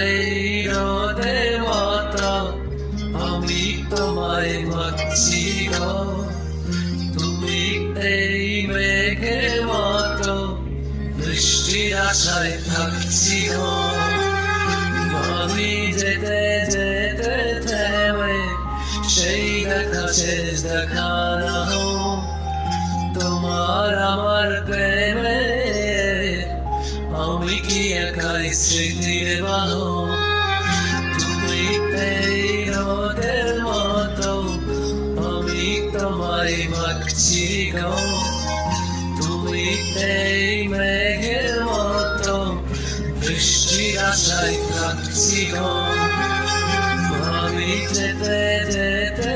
এই রোদের মতো আমি তোমায় ভাবছি গো, তুমি এই মেঘের মতো বৃষ্টির আশায় থাকছি গো। আমি যেতে যেতে থেমে সেই দেখা শেষ দেখা না হোক, তোমার আমার প্রেমে আমি কি একাই স্মৃতির বাহক। তুমি এই রোদের মতো আমি তোমায় ভাবছি গো, তুমি এই মেঘের মতো বৃষ্টির আশায় থাকছি গো। আমি যেতে যেতে